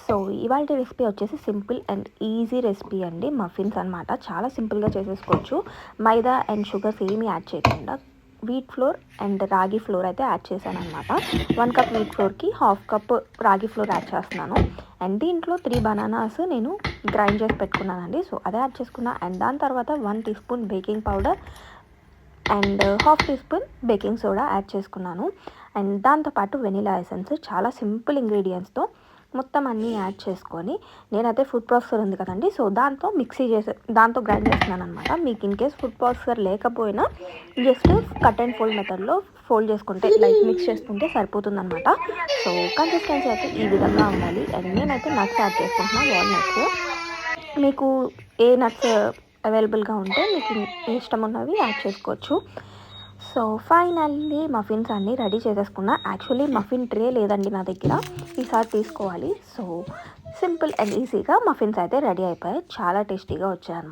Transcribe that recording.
So ఇవాల్టి recipe వచ్చేసి simple and easy recipe అండి, మఫిన్స్ అనమాట. చాలా సింపుల్గా చేసేసుకోవచ్చు. మైదా అండ్ షుగర్స్ ఏమీ యాడ్ చేయకుండా వీట్ ఫ్లోర్ అండ్ రాగి ఫ్లోర్ అయితే యాడ్ చేశాను అనమాట. 1 కప్ వీట్ ఫ్లోర్కి 1/2 కప్ రాగి ఫ్లోర్ యాడ్ చేస్తున్నాను. అండ్ దీంట్లో 3 బనానాస్ నేను గ్రైండ్ చేసి పెట్టుకున్నానండి. సో అదే యాడ్ చేసుకున్నా. అండ్ దాని తర్వాత 1 teaspoon baking powder and 1/2 teaspoon baking soda add చేసుకున్నాను. అండ్ దాంతోపాటు వెనిలా ఎసెన్స్, చాలా సింపుల్ ఇంగ్రీడియంట్స్తో మొత్తం అన్నీ యాడ్ చేసుకొని నేనైతే ఫుడ్ ప్రాసెసర్ ఉంది కదండి, సో దాంతో గ్రైండ్ చేస్తున్నాను అనమాట. మీకు ఇన్ కేస్ ఫుడ్ ప్రాసెసర్ లేకపోయినా జస్ట్ కట్ అండ్ ఫోల్డ్ మెథడ్లో ఫోల్డ్ చేసుకుంటే లైక్ మిక్స్ చేసుకుంటే సరిపోతుంది అనమాట. సో కన్సిస్టెన్సీ అయితే ఈ విధంగా ఉండాలి. అండ్ నేనైతే నట్స్ యాడ్ చేసుకుంటున్నాను, వాల్నట్స్. మీకు ఏ నట్స్ అవైలబుల్గా ఉంటే మీకు ఇష్టం ఉన్నవి యాడ్ చేసుకోవచ్చు. సో ఫైనల్లీ మఫిన్స్ అన్నీ రెడీ చేసేసుకున్నా. యాక్చువల్లీ మఫిన్ ట్రే లేదండి నా దగ్గర, ఈసారి తీసుకోవాలి. సో సింపుల్ అండ్ ఈజీగా మఫిన్స్ అయితే రెడీ అయిపోయాయి. చాలా టేస్టీగా వచ్చాయి.